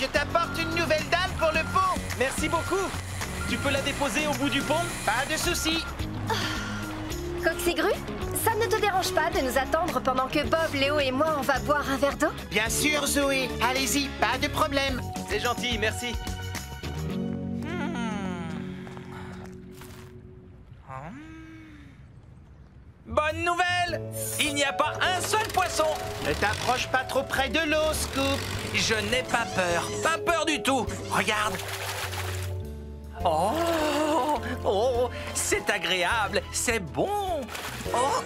je t'apporte une nouvelle dalle pour le pont. Merci beaucoup. Tu peux la déposer au bout du pont? Pas de souci. Coxigru, ça ne te dérange pas de nous attendre pendant que Bob, Léo et moi, on va boire un verre d'eau? Bien sûr, Zoé. Allez-y, pas de problème. C'est gentil, merci. Bonne nouvelle! Il n'y a pas un seul poisson! Ne t'approche pas trop près de l'eau, Scoop. Je n'ai pas peur. Pas peur du tout. Regarde. Oh, oh, c'est agréable. C'est bon. Oh,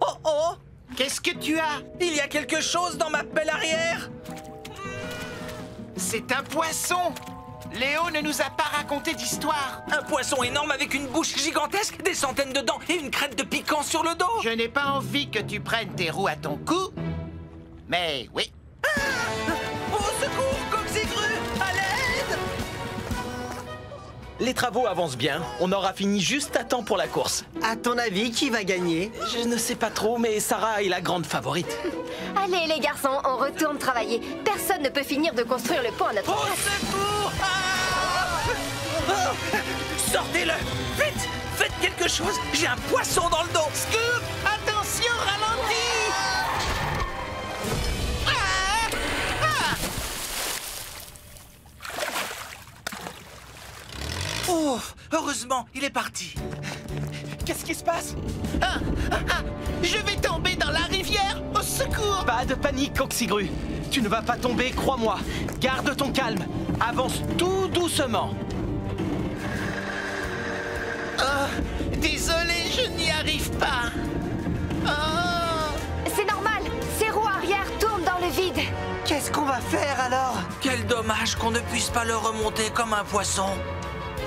oh, oh. Qu'est-ce que tu as? Il y a quelque chose dans ma pelle arrière. C'est un poisson. Léo ne nous a pas raconté d'histoire. Un poisson énorme avec une bouche gigantesque, des centaines de dents et une crête de piquant sur le dos. Je n'ai pas envie que tu prennes tes roues à ton cou. Mais oui. Au secours, Coxigru! À l'aide! Les travaux avancent bien. On aura fini juste à temps pour la course. À ton avis, qui va gagner? Je ne sais pas trop, mais Sarah est la grande favorite. Allez, les garçons, on retourne travailler. Personne ne peut finir de construire le pont à notre Au place. secours! Sortez-le! Vite! Faites quelque chose! J'ai un poisson dans le dos! Scoop, attention, ralentis. Oh! Heureusement, il est parti. Qu'est-ce qui se passe? Je vais tomber dans la rivière. Au secours. Pas de panique, Coxigru. Tu ne vas pas tomber, crois-moi. Garde ton calme. Avance tout doucement. Désolé, je n'y arrive pas. C'est normal, ces roues arrière tournent dans le vide. Qu'est-ce qu'on va faire alors? Quel dommage qu'on ne puisse pas le remonter comme un poisson.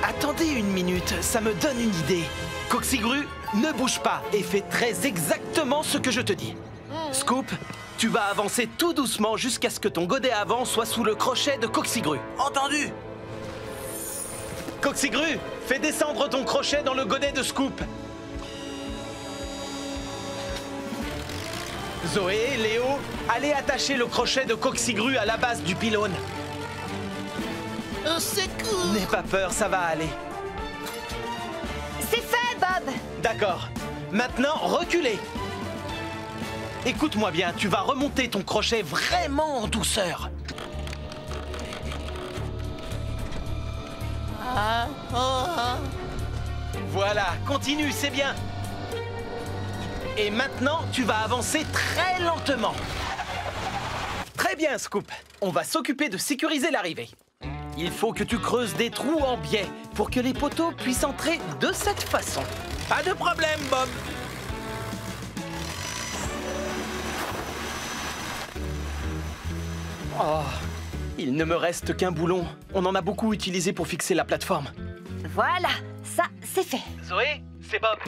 Attendez une minute, ça me donne une idée. Coxigru, ne bouge pas et fais très exactement ce que je te dis. Scoop, tu vas avancer tout doucement jusqu'à ce que ton godet avant soit sous le crochet de Coxigru. Entendu? Coxigru, fais descendre ton crochet dans le godet de Scoop. Zoé, Léo, allez attacher le crochet de Coxigru à la base du pylône. Au secours. N'aie pas peur, ça va aller. C'est fait, Bob. D'accord. Maintenant, reculez. Écoute-moi bien, tu vas remonter ton crochet vraiment en douceur. Voilà, continue, c'est bien. Et maintenant, tu vas avancer très lentement. Très bien, Scoop. On va s'occuper de sécuriser l'arrivée. Il faut que tu creuses des trous en biais pour que les poteaux puissent entrer de cette façon. Pas de problème, Bob. Oh, il ne me reste qu'un boulon. On en a beaucoup utilisé pour fixer la plateforme. Voilà, ça, c'est fait. Zoé, c'est Bob.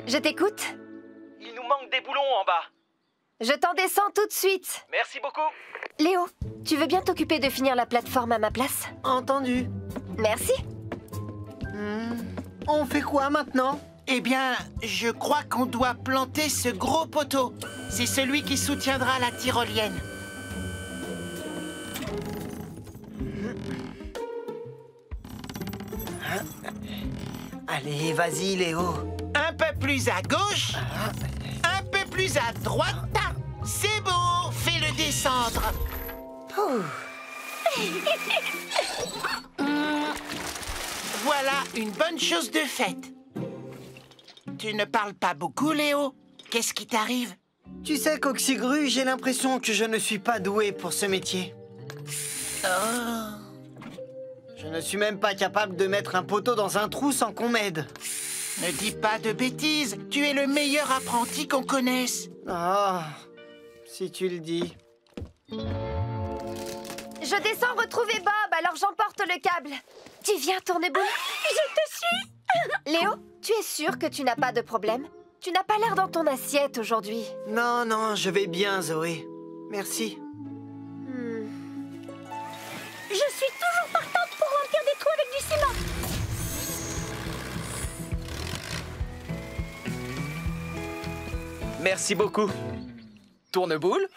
Je t'écoute. Il nous manque des boulons en bas. Je t'en descends tout de suite. Merci beaucoup. Léo, tu veux bien t'occuper de finir la plateforme à ma place? Entendu. Merci. On fait quoi maintenant? Eh bien, je crois qu'on doit planter ce gros poteau. C'est celui qui soutiendra la tyrolienne. Allez, vas-y, Léo. Un peu plus à gauche. Un peu plus à droite. C'est bon, fais-le descendre. Voilà une bonne chose de faite. Tu ne parles pas beaucoup, Léo. Qu'est-ce qui t'arrive? Tu sais, Coxigru, j'ai l'impression que je ne suis pas doué pour ce métier. Je ne suis même pas capable de mettre un poteau dans un trou sans qu'on m'aide. Ne dis pas de bêtises. Tu es le meilleur apprenti qu'on connaisse. Ah, si tu le dis. Je descends retrouver Bob, alors j'emporte le câble. Tu viens, Tourneboule? Je te suis. Léo, tu es sûr que tu n'as pas de problème? Tu n'as pas l'air dans ton assiette aujourd'hui. Non, non, je vais bien, Zoé. Merci. Je suis toujours partante pour remplir des trous avec du ciment. Merci beaucoup. Tourneboule.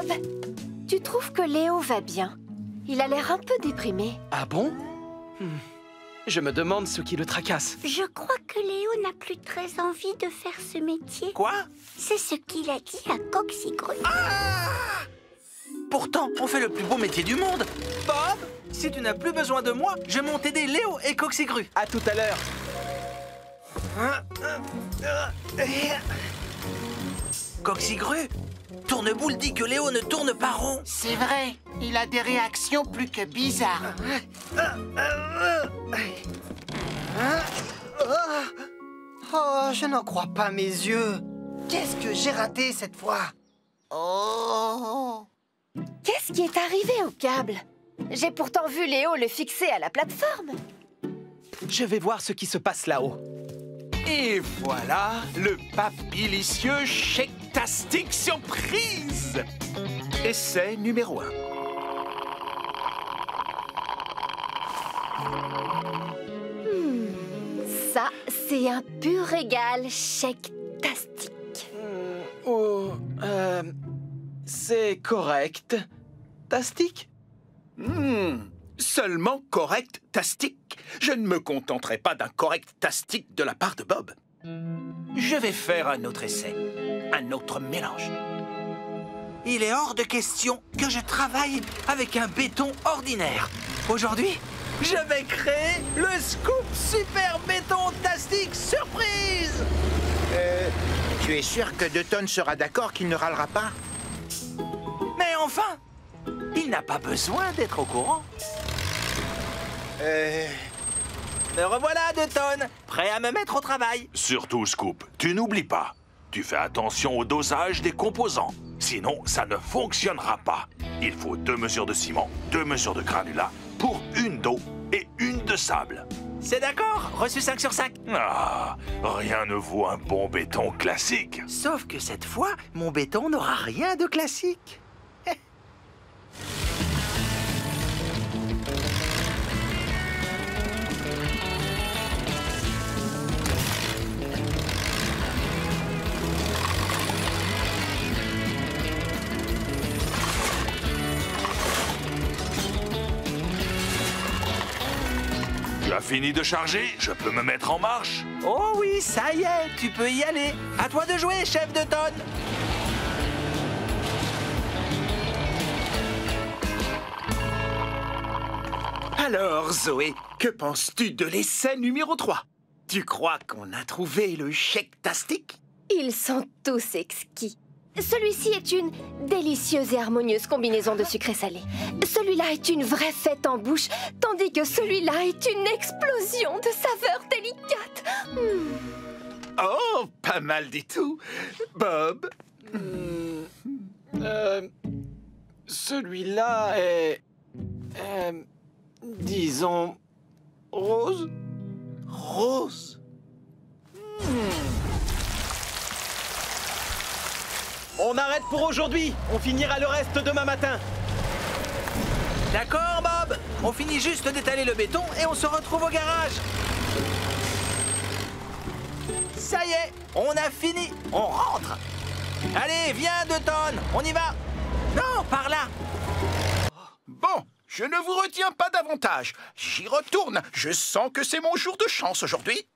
Bob, tu trouves que Léo va bien? Il a l'air un peu déprimé. Ah bon? Je me demande ce qui le tracasse. Je crois que Léo n'a plus très envie de faire ce métier. Quoi? C'est ce qu'il a dit à Coxigru. Pourtant, on fait le plus beau métier du monde. Bob, si tu n'as plus besoin de moi, je monte aider Léo et Coxigru. À tout à l'heure. Coxigru, Tourneboule dit que Léo ne tourne pas rond. C'est vrai, il a des réactions plus que bizarres. Oh, je n'en crois pas mes yeux. Qu'est-ce que j'ai raté cette fois? Oh! Qu'est-ce qui est arrivé au câble? J'ai pourtant vu Léo le fixer à la plateforme. Je vais voir ce qui se passe là-haut. Et voilà le papilicieux Shake-tastic surprise. Essai numéro 1. Ça, c'est un pur régal Shake-tastic. C'est correct. Tastic? Seulement correct tastic. Je ne me contenterai pas d'un correct tastic de la part de Bob. Je vais faire un autre essai, un autre mélange. Il est hors de question que je travaille avec un béton ordinaire. Aujourd'hui, je vais créer le Scoop Super Béton Tastic Surprise. Tu es sûr que Dutton sera d'accord qu'il ne râlera pas? Mais enfin, il n'a pas besoin d'être au courant. Me revoilà, Dutton, prêt à me mettre au travail. Surtout, Scoop, tu n'oublies pas. Tu fais attention au dosage des composants. Sinon, ça ne fonctionnera pas. Il faut 2 mesures de ciment, 2 mesures de granulat pour une d'eau et une de sable. C'est d'accord, reçu 5 sur 5. Ah, rien ne vaut un bon béton classique. Sauf que cette fois, mon béton n'aura rien de classique. Tu as fini de charger? Je peux me mettre en marche? Oh oui, ça y est, tu peux y aller. À toi de jouer, chef Dutton. Alors, Zoé, que penses-tu de l'essai numéro 3? Tu crois qu'on a trouvé le Shake-tastic? Ils sont tous exquis. Celui-ci est une délicieuse et harmonieuse combinaison de sucré salé. Celui-là est une vraie fête en bouche, tandis que celui-là est une explosion de saveurs délicates. Oh, pas mal du tout. Bob? Celui-là est... disons... rose? Rose? On arrête pour aujourd'hui. On finira le reste demain matin. D'accord, Bob. On finit juste d'étaler le béton et on se retrouve au garage. Ça y est, on a fini. On rentre. Allez, viens, Dutton. On y va. Non, par là. Bon, je ne vous retiens pas davantage. J'y retourne. Je sens que c'est mon jour de chance aujourd'hui.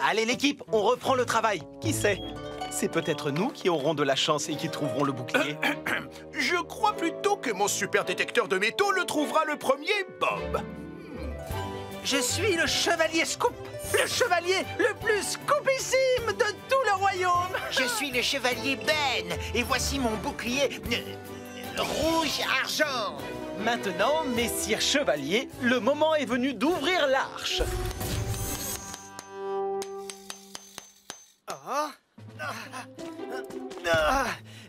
Allez, l'équipe, on reprend le travail. Qui sait? C'est peut-être nous qui aurons de la chance et qui trouverons le bouclier. Je crois plutôt que mon super détecteur de métaux le trouvera le premier, Bob. Je suis le chevalier Scoop, le chevalier le plus scoopissime de tout le royaume. Je suis le chevalier Ben, et voici mon bouclier rouge-argent. Maintenant, messire chevalier, le moment est venu d'ouvrir l'arche.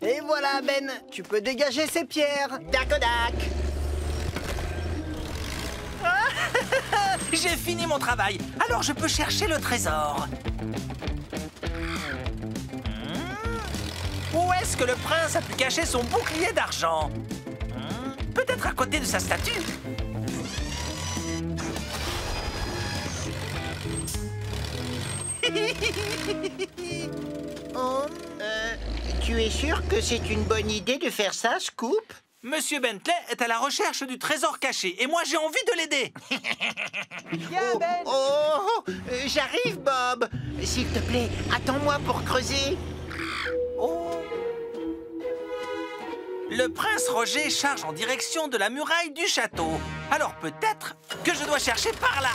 Et voilà, Ben, tu peux dégager ces pierres. Dacodac. J'ai fini mon travail, alors je peux chercher le trésor. Où est-ce que le prince a pu cacher son bouclier d'argent? Peut-être à côté de sa statue. Tu es sûr que c'est une bonne idée de faire ça, Scoop? Monsieur Bentley est à la recherche du trésor caché et moi j'ai envie de l'aider. Viens, Ben. J'arrive, Bob. S'il te plaît, attends-moi pour creuser. Le prince Roger charge en direction de la muraille du château. Alors peut-être que je dois chercher par là.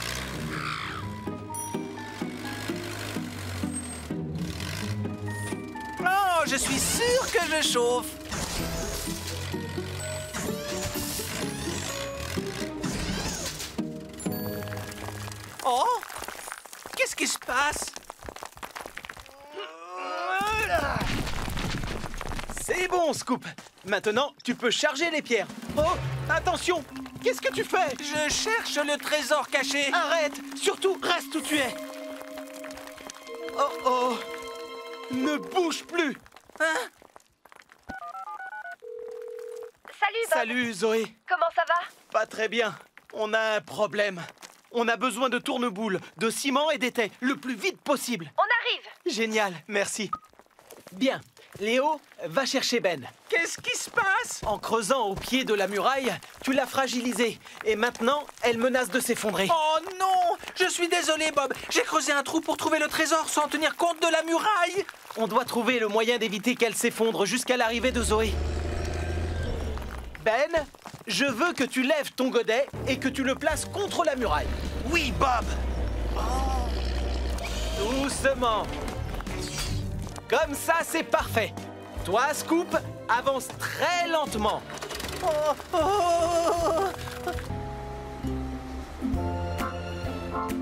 Oh, je suis sûr que je chauffe. Oh, qu'est-ce qui se passe? C'est bon, Scoop. Maintenant, tu peux charger les pierres. Oh, attention. Qu'est-ce que tu fais? Je cherche le trésor caché. Arrête. Surtout, reste où tu es. Oh, oh. Ne bouge plus. Hein? Salut, Bob. Salut, Zoé. Comment ça va? Pas très bien. On a un problème. On a besoin de tourneboules, de ciment et d'étais, le plus vite possible. On arrive. Génial, merci. Bien. Léo, va chercher Ben. Qu'est-ce qui se passe? En creusant au pied de la muraille, tu l'as fragilisée. Et maintenant, elle menace de s'effondrer. Oh non! Je suis désolé, Bob. J'ai creusé un trou pour trouver le trésor sans tenir compte de la muraille. On doit trouver le moyen d'éviter qu'elle s'effondre jusqu'à l'arrivée de Zoé. Ben, je veux que tu lèves ton godet et que tu le places contre la muraille. Oui, Bob. Doucement. Comme ça, c'est parfait. Toi, Scoop, avance très lentement.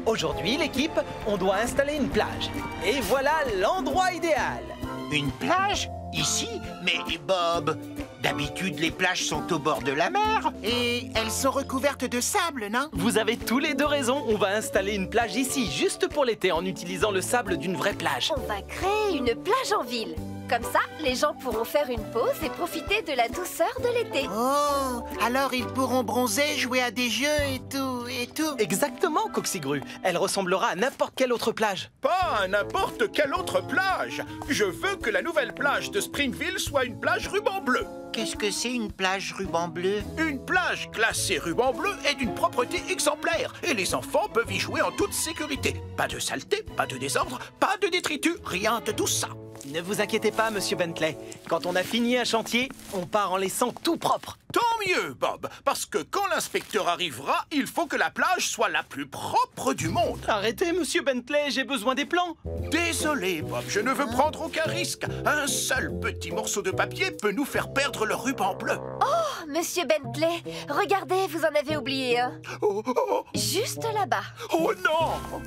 Aujourd'hui, l'équipe, on doit installer une plage. Et voilà l'endroit idéal. Une plage? Ici? Mais Bob, d'habitude les plages sont au bord de la mer. Et elles sont recouvertes de sable, non? Vous avez tous les deux raison. On va installer une plage ici, juste pour l'été, en utilisant le sable d'une vraie plage. On va créer une plage en ville. Comme ça, les gens pourront faire une pause et profiter de la douceur de l'été. Oh, alors ils pourront bronzer, jouer à des jeux et tout, et tout. Exactement, Coxigru. Elle ressemblera à n'importe quelle autre plage. Pas à n'importe quelle autre plage. Je veux que la nouvelle plage de Springville soit une plage ruban bleu. Qu'est-ce que c'est une plage ruban bleu? Une plage classée ruban bleu est d'une propreté exemplaire et les enfants peuvent y jouer en toute sécurité. Pas de saleté, pas de désordre, pas de détritus, rien de tout ça. Ne vous inquiétez pas, Monsieur Bentley. Quand on a fini un chantier, on part en laissant tout propre. Tant mieux, Bob, parce que quand l'inspecteur arrivera, il faut que la plage soit la plus propre du monde. Arrêtez, Monsieur Bentley, j'ai besoin des plans. Désolé, Bob, je ne veux prendre aucun risque. Un seul petit morceau de papier peut nous faire perdre le ruban bleu. Oh, Monsieur Bentley, regardez, vous en avez oublié un. Oh, oh, oh, Juste là-bas. oh non!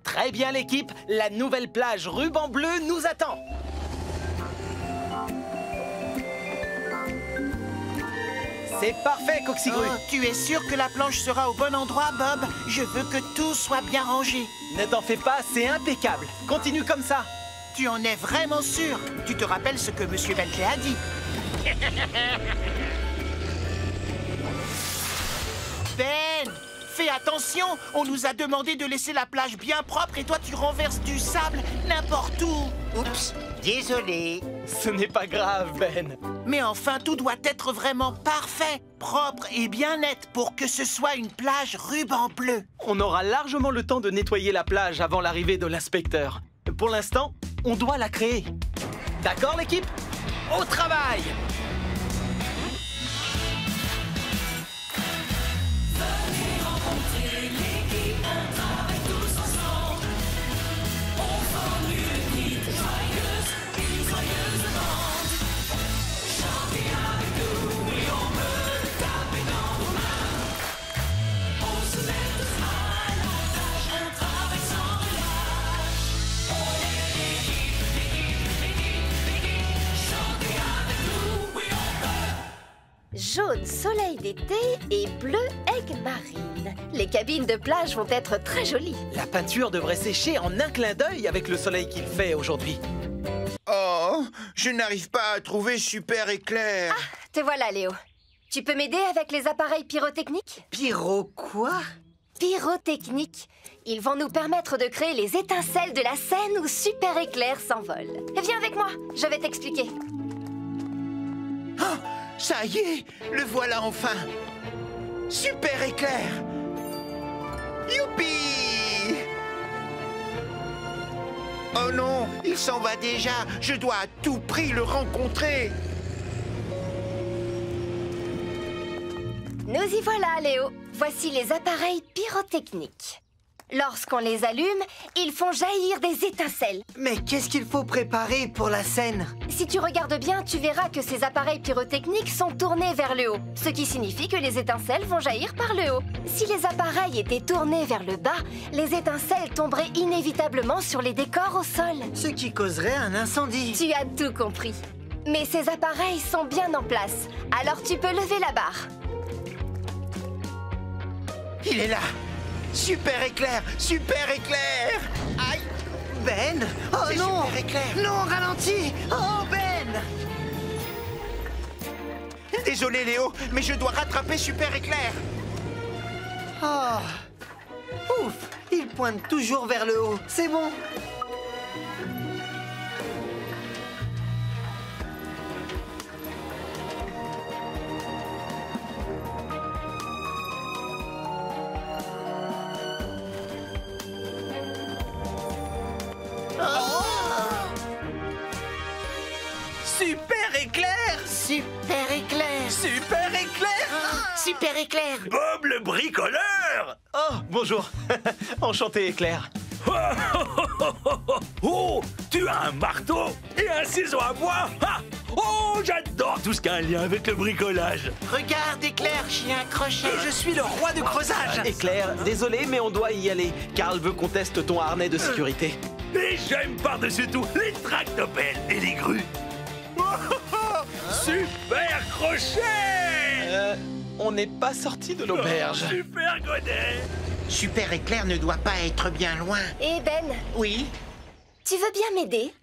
Très bien, l'équipe. La nouvelle plage ruban bleu nous attend. C'est parfait, Coxigru. Oh, tu es sûr que la planche sera au bon endroit, Bob? Je veux que tout soit bien rangé. Ne t'en fais pas, c'est impeccable. Continue comme ça. Tu en es vraiment sûr? Tu te rappelles ce que Monsieur Bentley a dit? Ben! Fais attention! On nous a demandé de laisser la plage bien propre et toi tu renverses du sable n'importe où! Oups, désolé. Ce n'est pas grave, Ben. Mais enfin, tout doit être vraiment parfait, propre et bien net pour que ce soit une plage ruban bleu. On aura largement le temps de nettoyer la plage avant l'arrivée de l'inspecteur. Pour l'instant, on doit la créer. D'accord, l'équipe? Au travail! Jaune soleil d'été et bleu aigle marine. Les cabines de plage vont être très jolies. La peinture devrait sécher en un clin d'œil avec le soleil qu'il fait aujourd'hui. Oh, je n'arrive pas à trouver super éclair. Te voilà, Léo. Tu peux m'aider avec les appareils pyrotechniques? Pyro quoi? pyrotechniques. Ils vont nous permettre de créer les étincelles de la scène où Super Éclair s'envole. Viens avec moi, je vais t'expliquer. Oh, ça y est, le voilà enfin. Super Éclair. Youpi! Oh non, il s'en va déjà. Je dois à tout prix le rencontrer. Nous y voilà, Léo. Voici les appareils pyrotechniques. Lorsqu'on les allume, ils font jaillir des étincelles. Mais qu'est-ce qu'il faut préparer pour la scène? Si tu regardes bien, tu verras que ces appareils pyrotechniques sont tournés vers le haut, ce qui signifie que les étincelles vont jaillir par le haut. Si les appareils étaient tournés vers le bas, les étincelles tomberaient inévitablement sur les décors au sol. Ce qui causerait un incendie. Tu as tout compris. Mais ces appareils sont bien en place, alors tu peux lever la barre. Il est là. Super Éclair! Super Éclair! Aïe! Ben! Oh C'est non! Super Éclair! Non, ralentis! Oh, Ben! Désolé, Léo, mais je dois rattraper Super Éclair! Oh! Ouf! Il pointe toujours vers le haut. C'est bon. Super Éclair! Super Éclair! Super Éclair! Super Éclair! Bob le bricoleur! Oh, bonjour. Enchanté, Éclair. Oh, tu as un marteau et un ciseau à bois? Ah, oh, j'adore tout ce qui a un lien avec le bricolage. Regarde, Éclair, j'ai un crochet! Et je suis le roi du creusage! Éclair, désolé, mais on doit y aller. Karl veut qu'on teste ton harnais de sécurité. Et j'aime par-dessus tout les tractopelles et les grues. Super crochet! On n'est pas sorti de l'auberge. Super godet! Super Éclair ne doit pas être bien loin. Et Ben, Oui? tu veux bien m'aider?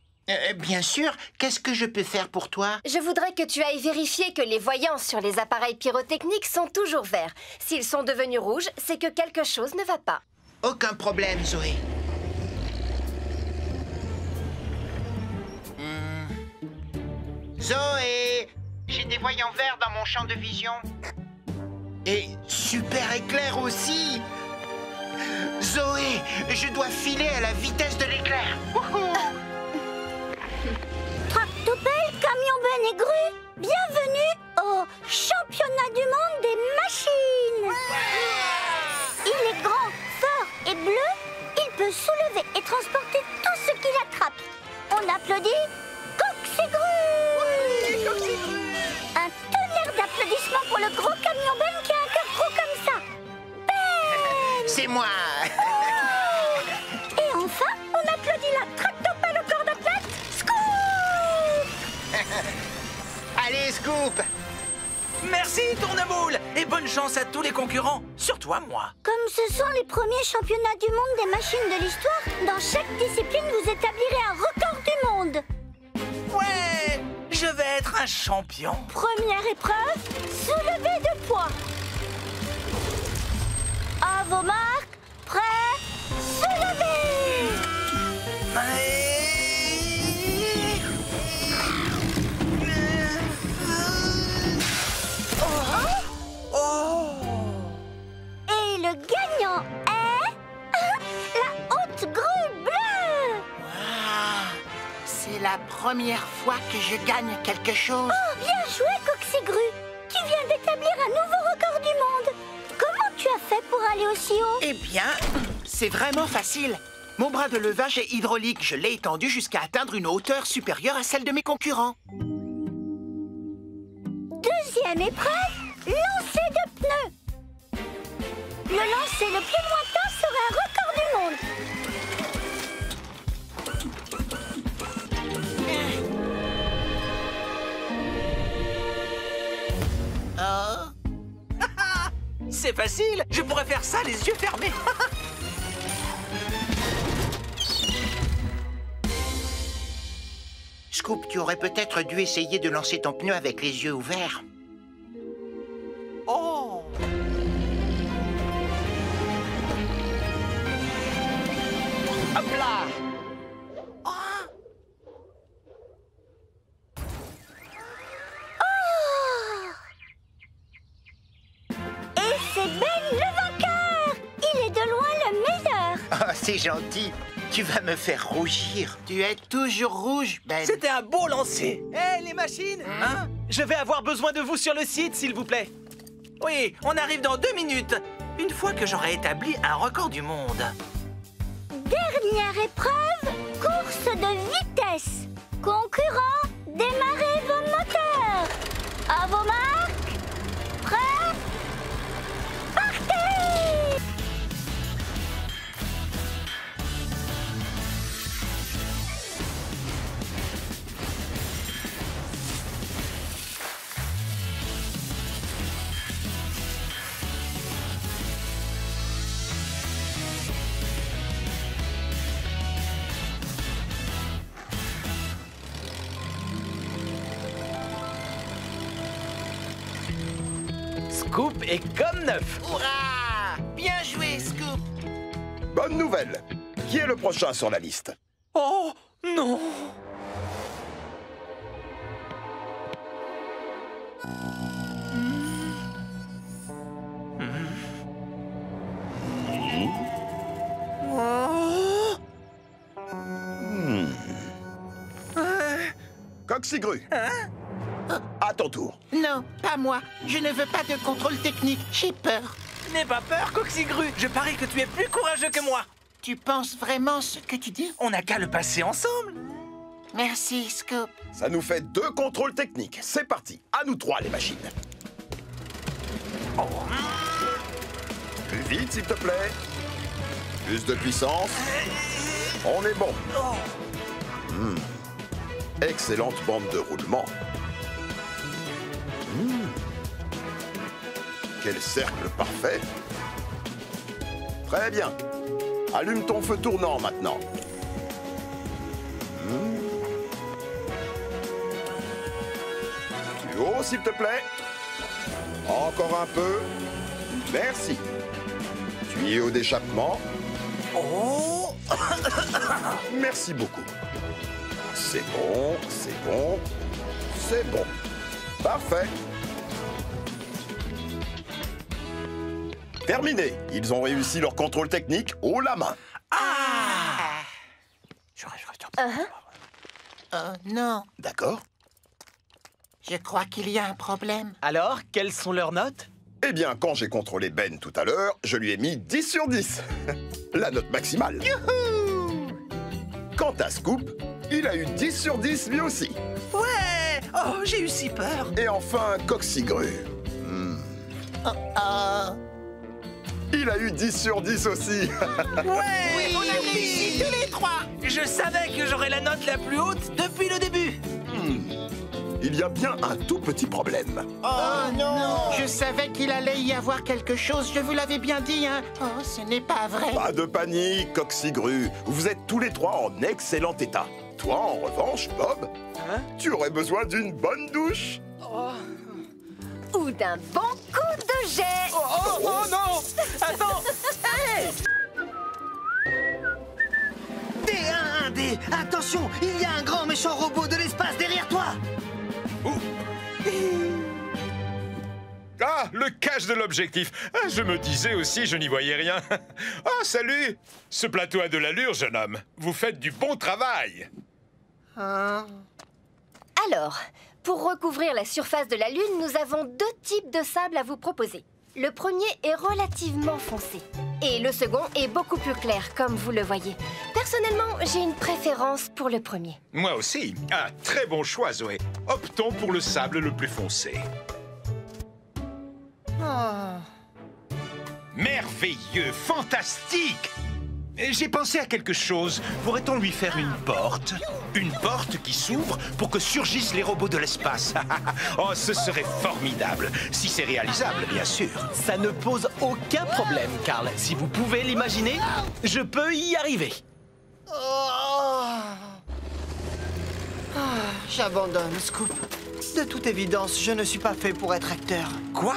Bien sûr. Qu'est-ce que je peux faire pour toi? Je voudrais que tu ailles vérifier que les voyants sur les appareils pyrotechniques sont toujours verts. S'ils sont devenus rouges, c'est que quelque chose ne va pas. Aucun problème, Zoé. Zoé! J'ai des voyants verts dans mon champ de vision. Et Super Éclair aussi! Zoé, je dois filer à la vitesse de l'éclair. Tractopelle, camion Ben et grue, bienvenue au championnat du monde des machines. Il est grand, fort et bleu. Il peut soulever et transporter tout ce qu'il attrape. On applaudit Coxigru. Un tonnerre d'applaudissements pour le gros camion Ben qui a un cœur gros comme ça. Ben! C'est moi! Et enfin, on applaudit la tractopelle au corps de plate. Scoop! Allez, Scoop! Merci, Tournemoule! Et bonne chance à tous les concurrents, surtout à moi. Comme ce sont les premiers championnats du monde des machines de l'histoire, dans chaque discipline, vous établirez un record du monde. Ouais! Je vais être un champion. Première épreuve, soulever de poids. À vos marques, prêts, soulevez! Oh! Et le gagnant est... la haute grue bleue! C'est la première fois que je gagne quelque chose. Oh, bien joué, Coxigru! Tu viens d'établir un nouveau record du monde. Comment tu as fait pour aller aussi haut? Eh bien, c'est vraiment facile. Mon bras de levage est hydraulique. Je l'ai étendu jusqu'à atteindre une hauteur supérieure à celle de mes concurrents. Deuxième épreuve, lancer de pneus. Le lancer le plus lointain sera un record du monde. C'est facile, je pourrais faire ça les yeux fermés. Scoop, tu aurais peut-être dû essayer de lancer ton pneu avec les yeux ouverts. Oh! C'est gentil. Tu vas me faire rougir. Tu es toujours rouge, Ben. C'était un beau lancer. Hé, les machines, hein? Je vais avoir besoin de vous sur le site, s'il vous plaît. Oui, on arrive dans 2 minutes. Une fois que j'aurai établi un record du monde. Dernière épreuve, course de vitesse. Concurrents, démarrez vos moteurs. À vos marques, prêts, partez! Scoop est comme neuf. Hurrah! Bien joué, Scoop. Bonne nouvelle. Qui est le prochain sur la liste? Oh, non. Coxigru. À ton tour. Non, pas moi. Je ne veux pas de contrôle technique. J'ai peur. N'aie pas peur, Coxigru. Je parie que tu es plus courageux que moi. Tu penses vraiment ce que tu dis? On n'a qu'à le passer ensemble. Merci, Scoop. Ça nous fait 2 contrôles techniques. C'est parti. À nous 3, les machines. Plus vite, s'il te plaît. Plus de puissance. On est bon. Excellente bande de roulement. Quel cercle parfait. Très bien. Allume ton feu tournant maintenant. Plus haut, s'il te plaît. Encore un peu. Merci. Tuyau d'échappement. Oh. Merci beaucoup. C'est bon, c'est bon, c'est bon. Parfait. Terminé. Ils ont réussi leur contrôle technique haut la main. Oh non, D'accord. je crois qu'il y a un problème. Alors, quelles sont leurs notes? Eh bien, quand j'ai contrôlé Ben tout à l'heure, je lui ai mis 10 sur 10. La note maximale. Quant à Scoop, il a eu 10 sur 10 lui aussi. Ouais. Oh, j'ai eu si peur. Et enfin, Coxigru. Il a eu 10 sur 10 aussi. Ouais. On a réussi tous les 3. Je savais que j'aurais la note la plus haute depuis le début. Il y a bien un tout petit problème. Oh non! Je savais qu'il allait y avoir quelque chose, je vous l'avais bien dit, hein. Oh, ce n'est pas vrai. Pas de panique, Coxigru. Vous êtes tous les 3 en excellent état. Toi, en revanche, Bob, tu aurais besoin d'une bonne douche. Ou d'un bon coup de jet. Oh non! Attends! Hey! D1-1D, attention, il y a un grand méchant robot de l'espace derrière toi. Ah, le cache de l'objectif. Ah, je me disais aussi, je n'y voyais rien. Ah, salut! Ce plateau a de l'allure, jeune homme. Vous faites du bon travail. Alors, pour recouvrir la surface de la Lune, nous avons 2 types de sable à vous proposer. Le premier est relativement foncé. Et le second est beaucoup plus clair, comme vous le voyez. Personnellement, j'ai une préférence pour le premier. Moi aussi. Ah, très bon choix, Zoé. Optons pour le sable le plus foncé. Merveilleux, fantastique! J'ai pensé à quelque chose. Pourrait-on lui faire une porte? Une porte qui s'ouvre pour que surgissent les robots de l'espace. Oh, ce serait formidable. Si c'est réalisable, bien sûr. Ça ne pose aucun problème, Carl. Si vous pouvez l'imaginer, je peux y arriver. J'abandonne, Scoop. De toute évidence, je ne suis pas fait pour être acteur. Quoi?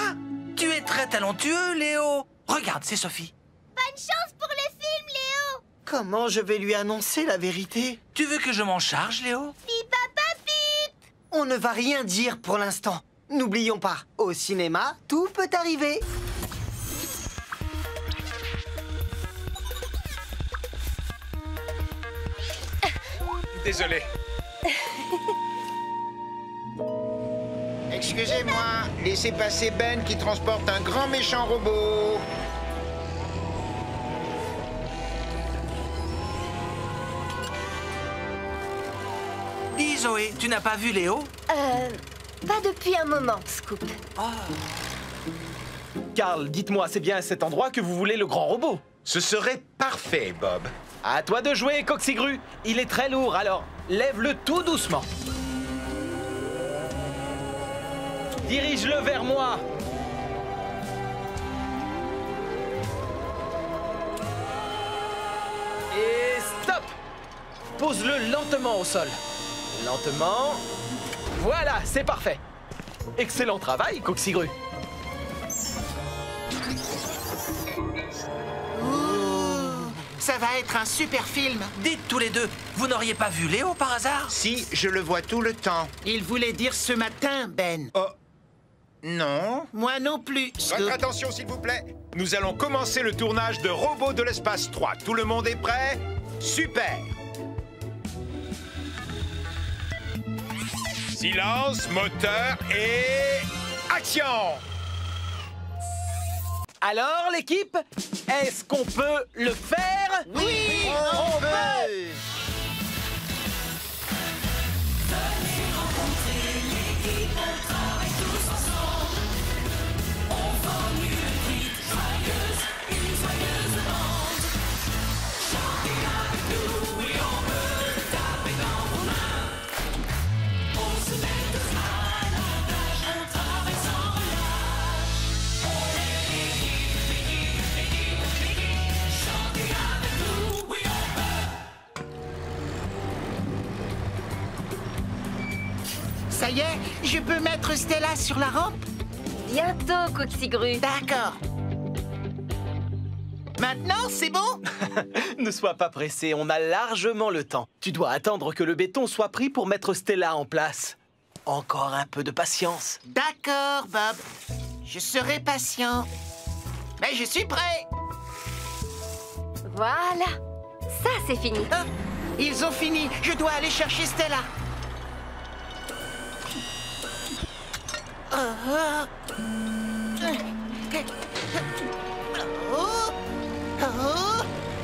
Tu es très talentueux, Léo. Regarde, c'est Sophie. Bonne chance pour le film, Léo. Comment je vais lui annoncer la vérité? Tu veux que je m'en charge, Léo? Pipapapip. On ne va rien dire pour l'instant. N'oublions pas, au cinéma, tout peut arriver. Désolé. Excusez-moi, laissez passer Ben qui transporte un grand méchant robot. Dis Zoé, tu n'as pas vu Léo? Pas depuis un moment, Scoop. Carl, dites-moi, c'est bien à cet endroit que vous voulez le grand robot? Ce serait parfait, Bob. À toi de jouer, Coxigru. Il est très lourd, alors lève-le tout doucement. Dirige-le vers moi. Et stop! Pose-le lentement au sol. Lentement. Voilà, c'est parfait. Excellent travail, Coxigru. Ça va être un super film. Dites tous les deux, vous n'auriez pas vu Léo par hasard? Si, je le vois tout le temps. Il voulait dire ce matin, Ben. Oh. Non. Moi non plus, Scoop. Votre attention, s'il vous plaît. Nous allons commencer le tournage de Robots de l'espace 3. Tout le monde est prêt? Super! Silence, moteur et... action! Alors, l'équipe, est-ce qu'on peut le faire? Oui, on peut. Ça y est, je peux mettre Stella sur la rampe? Bientôt, Coxigru. D'accord. Maintenant, c'est bon? Ne sois pas pressé, on a largement le temps. Tu dois attendre que le béton soit pris pour mettre Stella en place. Encore un peu de patience. D'accord, Bob. Je serai patient. Mais je suis prêt. Voilà. Ça, c'est fini. Ah, ils ont fini. Je dois aller chercher Stella.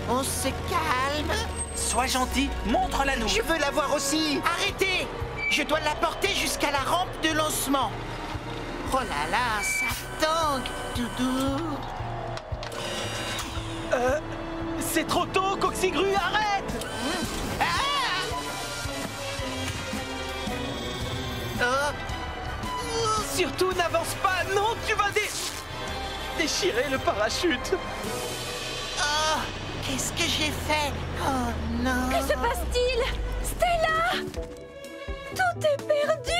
On se calme. Sois gentil, montre-la nous. Je veux la voir aussi. Arrêtez. Je dois la porter jusqu'à la rampe de lancement. Oh là là, ça tangue, Doudou. C'est trop tôt, Coxigru, arrête! Surtout, n'avance pas! Non, tu vas déchirer le parachute! Oh, qu'est-ce que j'ai fait? Oh non! Que se passe-t-il? Stella! Tout est perdu!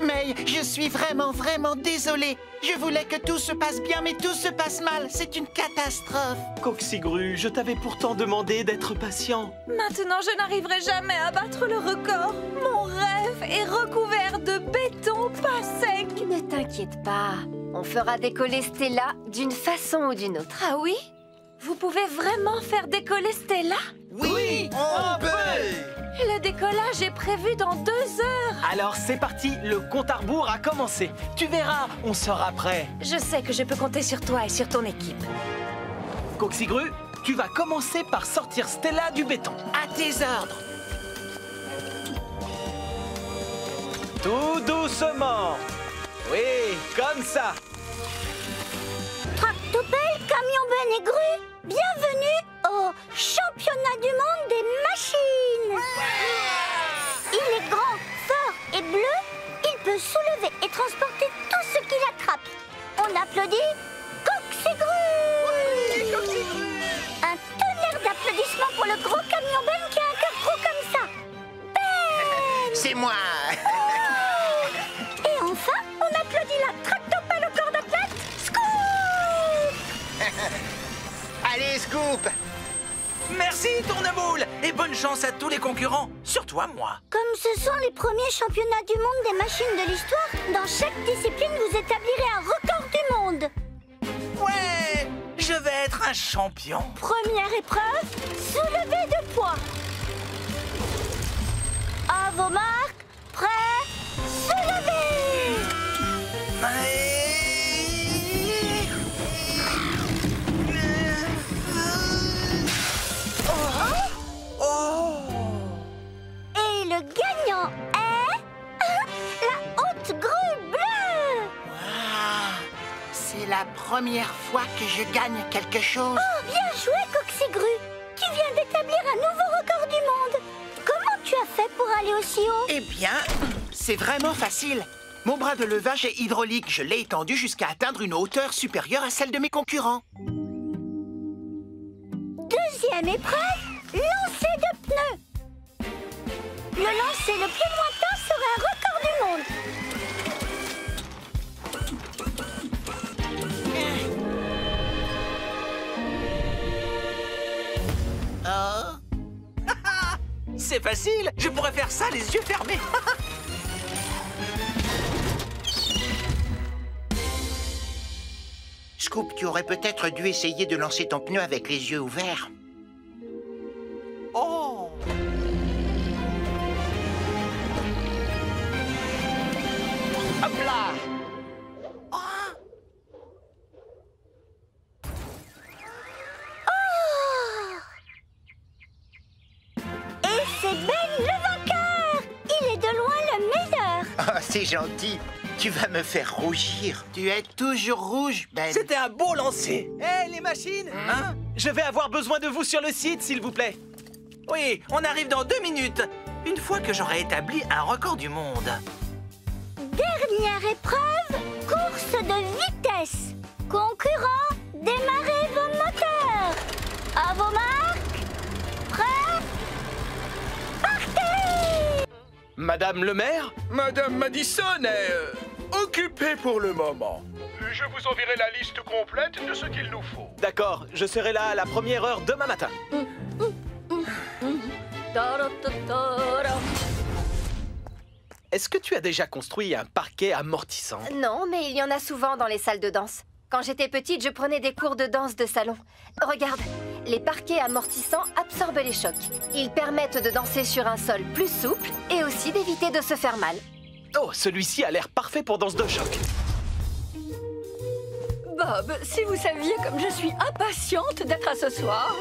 Mais je suis vraiment désolée. Je voulais que tout se passe bien, mais tout se passe mal. C'est une catastrophe. Coxigru, je t'avais pourtant demandé d'être patient. Maintenant, je n'arriverai jamais à battre le record. Mon rêve est recouvert de béton pas sec. Ne t'inquiète pas. On fera décoller Stella d'une façon ou d'une autre. Ah oui? Vous pouvez vraiment faire décoller Stella? Oui, on peut! Le décollage est prévu dans 2 heures. Alors c'est parti, le compte à rebours a commencé. Tu verras, on sera prêt. Je sais que je peux compter sur toi et sur ton équipe. Coxigru, tu vas commencer par sortir Stella du béton. À tes ordres. Tout doucement. Oui, comme ça. Tractopelle, camion Ben et grue, bienvenue au championnat du monde des machines. Il est grand, fort et bleu. Il peut soulever et transporter tout ce qu'il attrape. On applaudit Coxigru. Oui, Coxigru. Un tonnerre d'applaudissements pour le gros camion Ben qui a un cœur gros comme ça. Ben. C'est moi. Et enfin, on applaudit la tractopelle au corps d'athlète, Scoop. Allez, Scoop. Merci, Tournemoule. Et bonne chance à tous les concurrents, surtout à moi. Comme ce sont les premiers championnats du monde des machines de l'histoire, dans chaque discipline, vous établirez un record du monde. Ouais, je vais être un champion. Première épreuve, soulevé de poids. À vos marques, prêts, se lever. Et le gagnant est... la haute grue bleue. C'est la première fois que je gagne quelque chose. Oh, bien joué, Coxigru. Tu viens d'établir un nouveau record du monde. Comment tu as fait pour aller aussi haut? Eh bien, c'est vraiment facile. Mon bras de levage est hydraulique. Je l'ai étendu jusqu'à atteindre une hauteur supérieure à celle de mes concurrents. Deuxième épreuve, lancer de pneus. Le lancer le plus lointain sera un record du monde. C'est facile, je pourrais faire ça les yeux fermés. Scoop, tu aurais peut-être dû essayer de lancer ton pneu avec les yeux ouverts. Oh! Hop là! Et c'est Ben le vainqueur. Il est de loin le meilleur. Oh, c'est gentil. Tu vas me faire rougir. Tu es toujours rouge, Ben. C'était un beau lancer. Hé, les machines, hein? Je vais avoir besoin de vous sur le site, s'il vous plaît. Oui, on arrive dans 2 minutes. Une fois que j'aurai établi un record du monde. Dernière épreuve, course de vitesse. Concurrents, démarrez vos moteurs. À vos marques, prêts, partez. Madame le maire? Madame Madison est occupée pour le moment. Je vous enverrai la liste complète de ce qu'il nous faut. D'accord, je serai là à la première heure demain matin. Est-ce que tu as déjà construit un parquet amortissant? Non, mais il y en a souvent dans les salles de danse. Quand j'étais petite, je prenais des cours de danse de salon. Regarde, les parquets amortissants absorbent les chocs. Ils permettent de danser sur un sol plus souple et aussi d'éviter de se faire mal. Oh, celui-ci a l'air parfait pour danse de choc. Bob, si vous saviez comme je suis impatiente d'être à ce soir.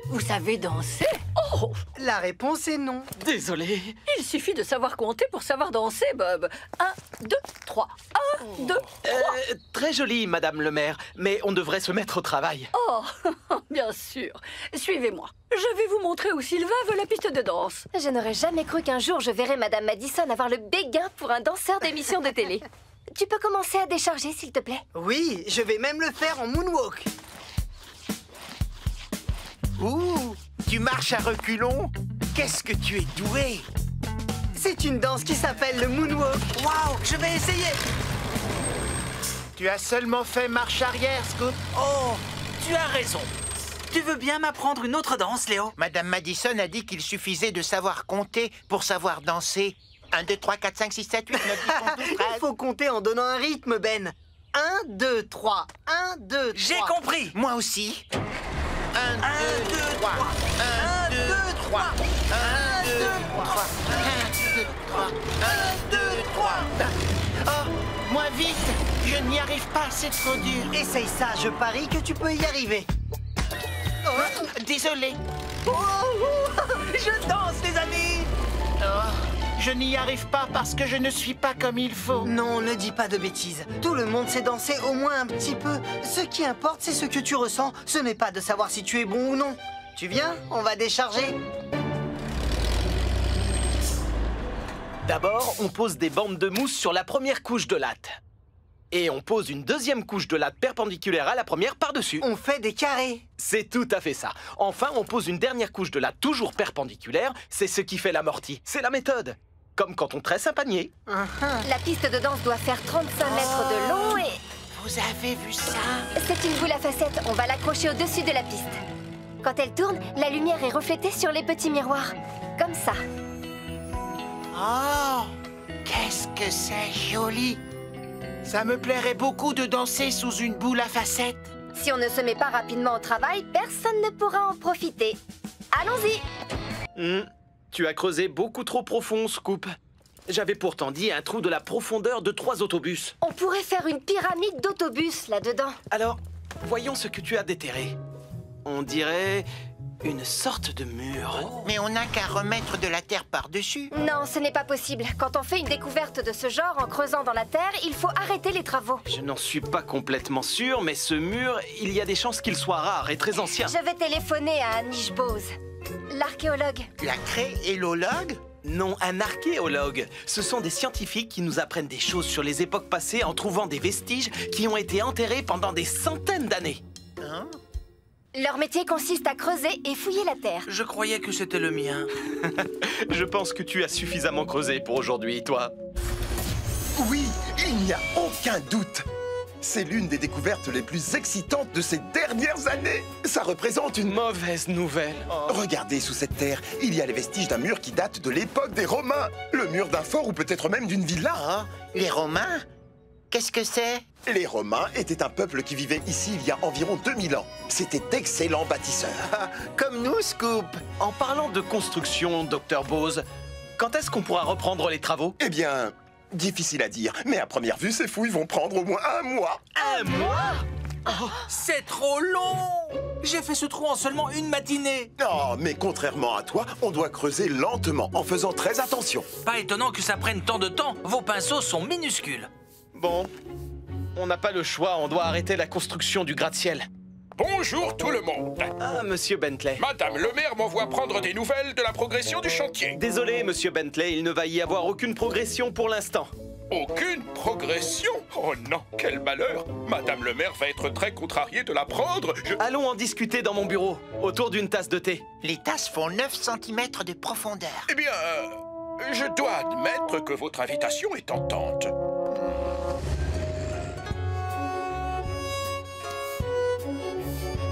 Vous savez danser? Oh! La réponse est non. Désolé. Il suffit de savoir compter pour savoir danser, Bob. 1, 2, 3. 1, 2, 3. Très joli, Madame le maire, mais on devrait se mettre au travail. Oh, bien sûr. Suivez-moi. Je vais vous montrer où Sylvain veut la piste de danse. Je n'aurais jamais cru qu'un jour je verrais Madame Madison avoir le béguin pour un danseur d'émission de télé. Tu peux commencer à décharger, s'il te plaît? Oui, je vais même le faire en moonwalk. Ouh, tu marches à reculons? Qu'est-ce que tu es doué! C'est une danse qui s'appelle le moonwalk. Waouh, je vais essayer. Tu as seulement fait marche arrière, Scoop. Oh, tu as raison. Tu veux bien m'apprendre une autre danse, Léo? Madame Madison a dit qu'il suffisait de savoir compter pour savoir danser. 1, 2, 3, 4, 5, 6, 7, 8, 9, 10, 11, 12, 13. Il faut compter en donnant un rythme, Ben. 1, 2, 3. 1, 2, 3. J'ai compris. Moi aussi. 1, 2, 3. 1, 2, 3. 1, 2, 3. 1, 2, 3. 1, 2, 3. Oh, moins vite. Je n'y arrive pas, c'est trop dur. Essaye ça, je parie que tu peux y arriver. Désolé. Je danse, les amis. Oh, je n'y arrive pas parce que je ne suis pas comme il faut. Non, ne dis pas de bêtises. Tout le monde sait danser au moins un petit peu. Ce qui importe, c'est ce que tu ressens. Ce n'est pas de savoir si tu es bon ou non. Tu viens? On va décharger. D'abord, on pose des bandes de mousse sur la première couche de latte. Et on pose une deuxième couche de latte perpendiculaire à la première par-dessus. On fait des carrés. C'est tout à fait ça. Enfin, on pose une dernière couche de latte toujours perpendiculaire. C'est ce qui fait l'amorti. C'est la méthode. Comme quand on tresse un panier. La piste de danse doit faire 35 mètres de long et... Vous avez vu ça? C'est une boule à facettes. On va l'accrocher au-dessus de la piste. Quand elle tourne, la lumière est reflétée sur les petits miroirs. Comme ça. Oh, qu'est-ce que c'est joli! Ça me plairait beaucoup de danser sous une boule à facettes. Si on ne se met pas rapidement au travail, personne ne pourra en profiter. Allons-y! Tu as creusé beaucoup trop profond, Scoop. J'avais pourtant dit un trou de la profondeur de 3 autobus. On pourrait faire une pyramide d'autobus là-dedans. Alors, voyons ce que tu as déterré. On dirait une sorte de mur. Mais on n'a qu'à remettre de la terre par-dessus. Non, ce n'est pas possible. Quand on fait une découverte de ce genre en creusant dans la terre, il faut arrêter les travaux. Je n'en suis pas complètement sûr, mais ce mur, il y a des chances qu'il soit rare et très ancien. Je vais téléphoner à Anish Bose, l'archéologue. La créélologue? Non, un archéologue. Ce sont des scientifiques qui nous apprennent des choses sur les époques passées en trouvant des vestiges qui ont été enterrés pendant des centaines d'années. Hein? Leur métier consiste à creuser et fouiller la terre. Je croyais que c'était le mien. Je pense que tu as suffisamment creusé pour aujourd'hui, toi. Oui, il n'y a aucun doute. C'est l'une des découvertes les plus excitantes de ces dernières années. Ça représente une mauvaise nouvelle. Oh. Regardez, sous cette terre, il y a les vestiges d'un mur qui date de l'époque des Romains. Le mur d'un fort ou peut-être même d'une villa. Oh, les Romains? Qu'est-ce que c'est? Les Romains étaient un peuple qui vivait ici il y a environ 2000 ans. C'était d'excellents bâtisseurs. Comme nous, Scoop. En parlant de construction, Dr Bose, quand est-ce qu'on pourra reprendre les travaux? Eh bien, difficile à dire, mais à première vue, ces fouilles vont prendre au moins 1 mois. 1 mois? Oh, c'est trop long! J'ai fait ce trou en seulement une matinée. Non, mais contrairement à toi, on doit creuser lentement, en faisant très attention. Pas étonnant que ça prenne tant de temps. Vos pinceaux sont minuscules. Bon, on n'a pas le choix, on doit arrêter la construction du gratte-ciel. Bonjour tout le monde. Ah, monsieur Bentley. Madame le maire m'envoie prendre des nouvelles de la progression du chantier. Désolé, monsieur Bentley, il ne va y avoir aucune progression pour l'instant. Aucune progression? Oh non, quel malheur! Madame le maire va être très contrariée de l'apprendre. Allons en discuter dans mon bureau, autour d'une tasse de thé. Les tasses font 9 cm de profondeur. Eh bien, je dois admettre que votre invitation est tentante.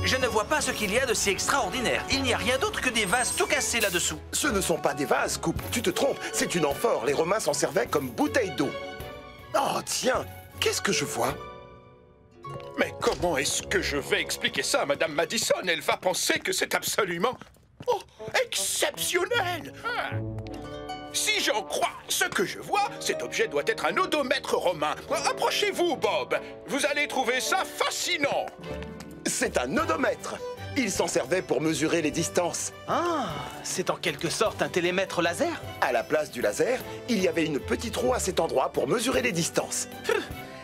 Je ne vois pas ce qu'il y a de si extraordinaire. Il n'y a rien d'autre que des vases tout cassés là-dessous. Ce ne sont pas des vases, Scoop. Tu te trompes. C'est une amphore. Les Romains s'en servaient comme bouteille d'eau. Oh, tiens. Qu'est-ce que je vois? Mais comment est-ce que je vais expliquer ça à Madame Madison? Elle va penser que c'est absolument... Oh, exceptionnel! Si j'en crois ce que je vois, cet objet doit être un odomètre romain. Approchez-vous, Bob. Vous allez trouver ça fascinant. C'est un odomètre. Il s'en servait pour mesurer les distances. Ah, c'est en quelque sorte un télémètre laser? À la place du laser, il y avait une petite roue à cet endroit pour mesurer les distances.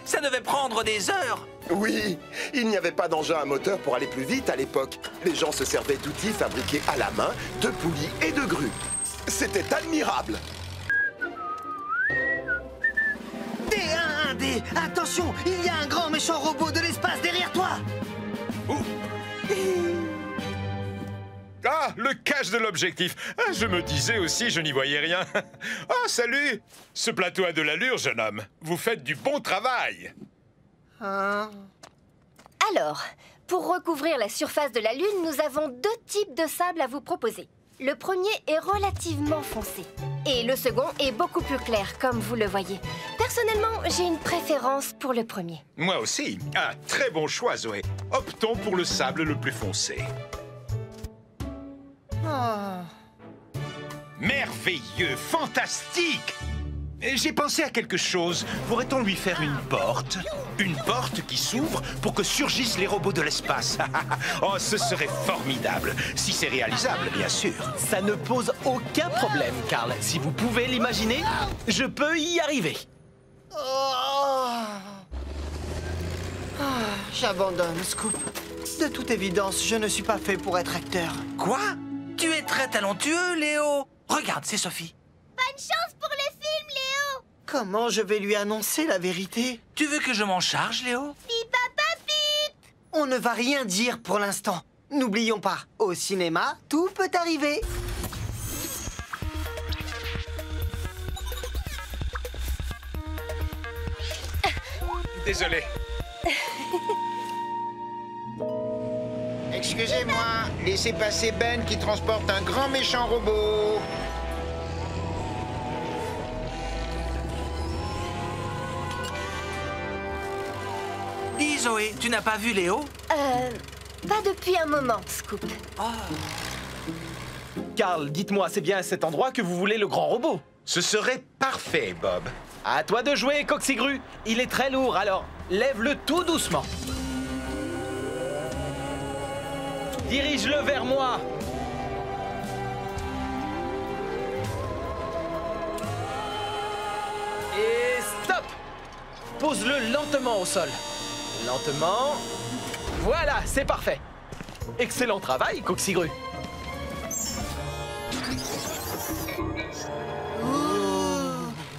Ça devait prendre des heures. Oui, il n'y avait pas d'engin à moteur pour aller plus vite à l'époque. Les gens se servaient d'outils fabriqués à la main, de poulies et de grues. C'était admirable. D1-1D, attention, il y a un grand méchant robot de l'espace derrière toi. Ah, le cache de l'objectif. Ah, je me disais aussi, je n'y voyais rien. Ah, salut. Ce plateau a de l'allure, jeune homme. Vous faites du bon travail. Alors, pour recouvrir la surface de la Lune, nous avons 2 types de sable à vous proposer. Le premier est relativement foncé. Et le second est beaucoup plus clair, comme vous le voyez. Personnellement, j'ai une préférence pour le premier. Moi aussi. Ah, très bon choix, Zoé. Optons pour le sable le plus foncé. Oh. Merveilleux, fantastique! J'ai pensé à quelque chose. Pourrait-on lui faire une porte? Une porte qui s'ouvre pour que surgissent les robots de l'espace. Oh, ce serait formidable. Si c'est réalisable, bien sûr. Ça ne pose aucun problème, Carl. Si vous pouvez l'imaginer, je peux y arriver. J'abandonne, Scoop. De toute évidence, je ne suis pas fait pour être acteur. Quoi? Tu es très talentueux, Léo. Regarde, c'est Sophie. Bonne chance pour le film, Léo. Comment je vais lui annoncer la vérité? Tu veux que je m'en charge, Léo? Pip, papa, pip. On ne va rien dire pour l'instant. N'oublions pas, au cinéma, tout peut arriver. Désolé. Excusez-moi, laissez passer Ben qui transporte un grand méchant robot. Dis, Zoé, tu n'as pas vu Léo? Pas depuis un moment, Scoop. Carl, dites-moi, c'est bien à cet endroit que vous voulez le grand robot? Ce serait parfait, Bob. À toi de jouer, Coxigru. Il est très lourd, alors lève-le tout doucement. Dirige-le vers moi. Et stop! Pose-le lentement au sol. Lentement. Voilà, c'est parfait. Excellent travail, Coxigru.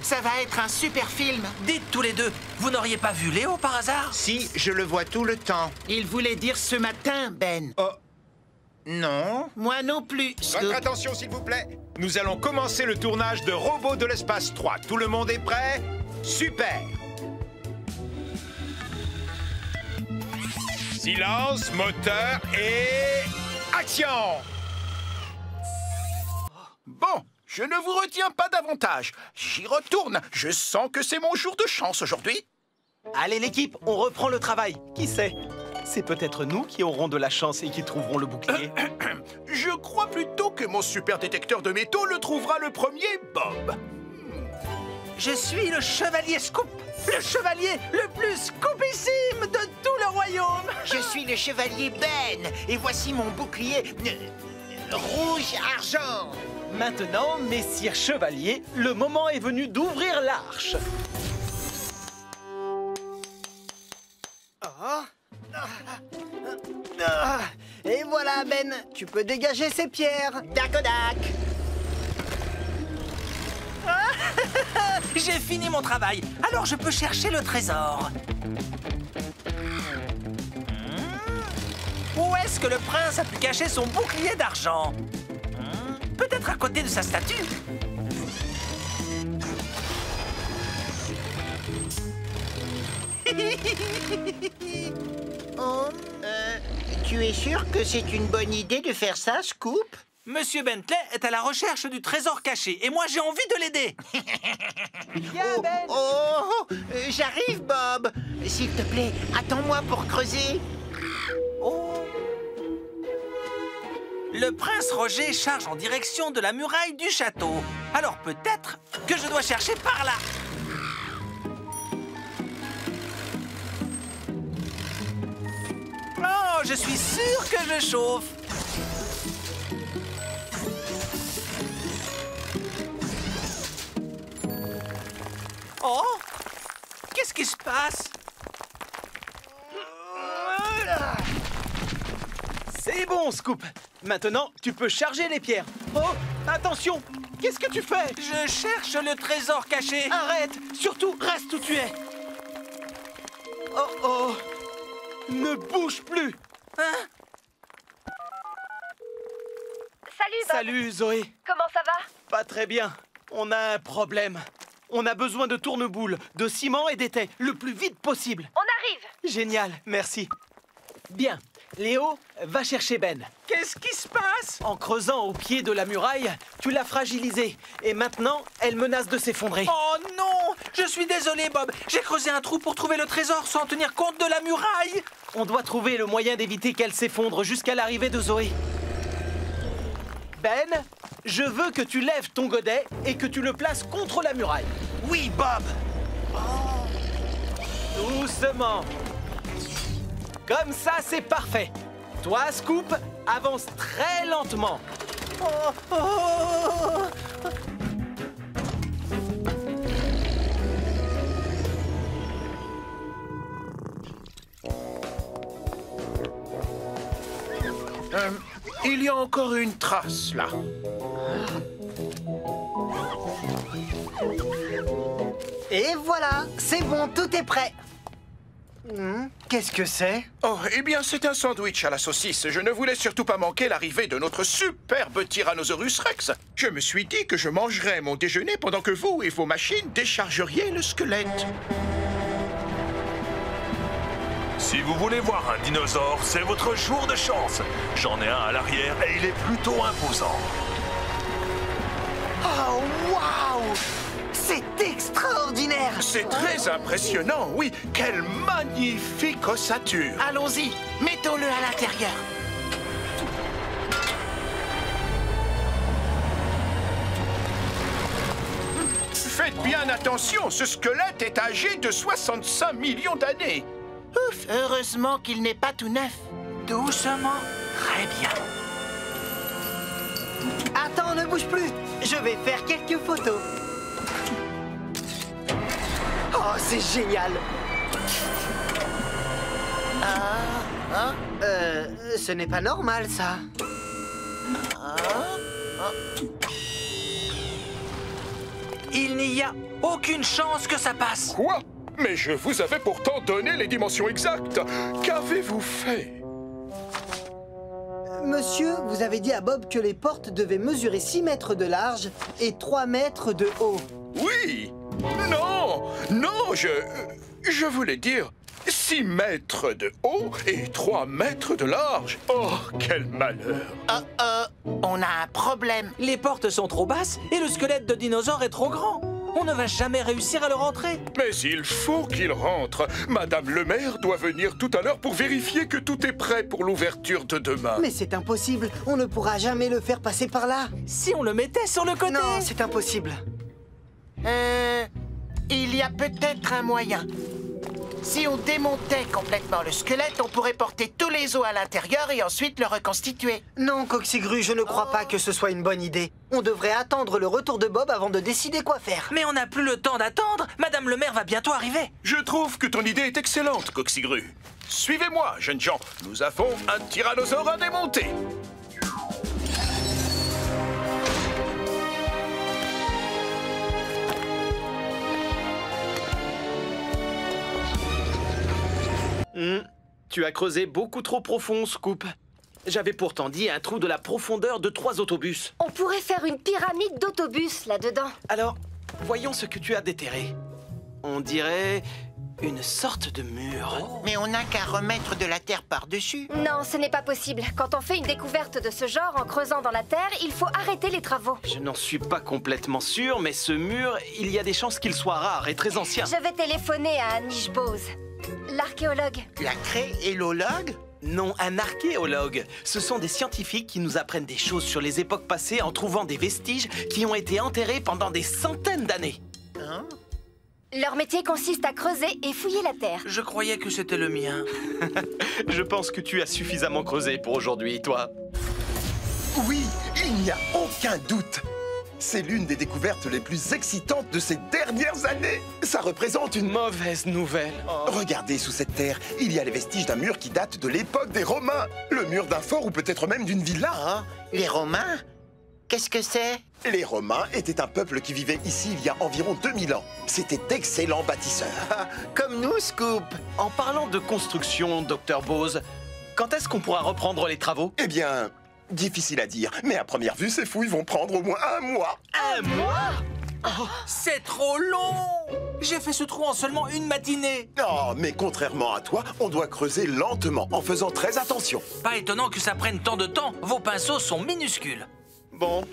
Ça va être un super film. Dites tous les deux, vous n'auriez pas vu Léo par hasard? Si, je le vois tout le temps. Il voulait dire ce matin, Ben. Oh, Non. Moi non plus, Scoop. votre attention, s'il vous plaît. Nous allons commencer le tournage de Robots de l'espace 3. Tout le monde est prêt? Super! Silence, moteur et... action! Bon, je ne vous retiens pas davantage. J'y retourne. Je sens que c'est mon jour de chance aujourd'hui. Allez, l'équipe, on reprend le travail. Qui sait? C'est peut-être nous qui aurons de la chance et qui trouverons le bouclier. Je crois plutôt que mon super détecteur de métaux le trouvera le premier, Bob. Je suis le chevalier Scoop, le chevalier le plus scoopissime de tout le royaume. Je suis le chevalier Ben, et voici mon bouclier rouge-argent. Maintenant, messire chevalier, le moment est venu d'ouvrir l'arche. Et voilà, Ben, tu peux dégager ces pierres. Dakodak. J'ai fini mon travail, alors je peux chercher le trésor. Où est-ce que le prince a pu cacher son bouclier d'argent? Peut-être à côté de sa statue. Oh, tu es sûr que c'est une bonne idée de faire ça, Scoop? Monsieur Bentley est à la recherche du trésor caché, et moi j'ai envie de l'aider. J'arrive, Bob. S'il te plaît, attends-moi pour creuser. Le prince Roger charge en direction de la muraille du château. Alors peut-être que je dois chercher par là. Oh, je suis sûr que je chauffe. Oh, qu'est-ce qui se passe? C'est bon, Scoop. Maintenant, tu peux charger les pierres. Oh, attention! Qu'est-ce que tu fais? Je cherche le trésor caché. Arrête! Surtout, reste où tu es. Oh, oh! Ne bouge plus! Hein? Salut, Bob. Salut, Zoé. Comment ça va? Pas très bien. On a un problème. On a besoin de tourneboules, de ciment et d'étais, le plus vite possible. On arrive. Génial, merci. Bien. Léo, va chercher Ben. Qu'est-ce qui se passe? En creusant au pied de la muraille, tu l'as fragilisée. Et maintenant, elle menace de s'effondrer. Oh non! Je suis désolé, Bob. J'ai creusé un trou pour trouver le trésor sans tenir compte de la muraille. On doit trouver le moyen d'éviter qu'elle s'effondre jusqu'à l'arrivée de Zoé. Ben, je veux que tu lèves ton godet et que tu le places contre la muraille. Oui, Bob. Doucement. Comme ça, c'est parfait. Toi, Scoop, avance très lentement. Il y a encore une trace, là. Et voilà, c'est bon, tout est prêt. Qu'est-ce que c'est? Oh, eh bien, c'est un sandwich à la saucisse. Je ne voulais surtout pas manquer l'arrivée de notre superbe Tyrannosaurus Rex. Je me suis dit que je mangerais mon déjeuner pendant que vous et vos machines déchargeriez le squelette. Si vous voulez voir un dinosaure, c'est votre jour de chance. J'en ai un à l'arrière et il est plutôt imposant. Oh, waouh! C'est extraordinaire! C'est très impressionnant, oui. Quelle magnifique ossature! Allons-y, mettons-le à l'intérieur. Faites bien attention, ce squelette est âgé de 65 millions d'années. Ouf, heureusement qu'il n'est pas tout neuf. Doucement. Très bien. Attends, ne bouge plus. Je vais faire quelques photos. Oh, c'est génial. Ce n'est pas normal, ça. Il n'y a aucune chance que ça passe. Quoi? Mais je vous avais pourtant donné les dimensions exactes. Qu'avez-vous fait? Monsieur, vous avez dit à Bob que les portes devaient mesurer 6 mètres de large et 3 mètres de haut. Oui. Non, non, je voulais dire 6 mètres de haut et 3 mètres de large. Oh, quel malheur. On a un problème. Les portes sont trop basses et le squelette de dinosaure est trop grand. On ne va jamais réussir à le rentrer. Mais il faut qu'il rentre. Madame le maire doit venir tout à l'heure pour vérifier que tout est prêt pour l'ouverture de demain. Mais c'est impossible. On ne pourra jamais le faire passer par là. Si on le mettait sur le côté. Non, c'est impossible. Il y a peut-être un moyen. Si on démontait complètement le squelette, on pourrait porter tous les os à l'intérieur et ensuite le reconstituer. Non, Coxigru, je ne crois pas que ce soit une bonne idée. On devrait attendre le retour de Bob avant de décider quoi faire. Mais on n'a plus le temps d'attendre. Madame le maire va bientôt arriver. Je trouve que ton idée est excellente, Coxigru. Suivez-moi, jeunes gens. Nous avons un tyrannosaure à démonter. Tu as creusé beaucoup trop profond, Scoop. J'avais pourtant dit un trou de la profondeur de 3 autobus. On pourrait faire une pyramide d'autobus là-dedans. Alors, voyons ce que tu as déterré. On dirait une sorte de mur. Mais on n'a qu'à remettre de la terre par-dessus. Non, ce n'est pas possible. Quand on fait une découverte de ce genre en creusant dans la terre, il faut arrêter les travaux. Je n'en suis pas complètement sûr, mais ce mur, il y a des chances qu'il soit rare et très ancien. Je vais téléphoner à Anish Bose, l'archéologue. La créologue? Non, un archéologue. Ce sont des scientifiques qui nous apprennent des choses sur les époques passées en trouvant des vestiges qui ont été enterrés pendant des centaines d'années. Hein? Leur métier consiste à creuser et fouiller la terre. Je croyais que c'était le mien. Je pense que tu as suffisamment creusé pour aujourd'hui, toi. Oui, il n'y a aucun doute. C'est l'une des découvertes les plus excitantes de ces dernières années. Ça représente une mauvaise nouvelle. Regardez sous cette terre, il y a les vestiges d'un mur qui date de l'époque des Romains. Le mur d'un fort ou peut-être même d'une villa. Oh, les Romains? Qu'est-ce que c'est? Les Romains étaient un peuple qui vivait ici il y a environ 2000 ans. C'était d'excellents bâtisseurs. Comme nous, Scoop. En parlant de construction, Dr Bose, quand est-ce qu'on pourra reprendre les travaux? Eh bien, difficile à dire, mais à première vue, ces fouilles vont prendre au moins 1 mois. 1 mois? Oh, c'est trop long! J'ai fait ce trou en seulement une matinée. Oh, mais contrairement à toi, on doit creuser lentement, en faisant très attention. Pas étonnant que ça prenne tant de temps. Vos pinceaux sont minuscules. Bon,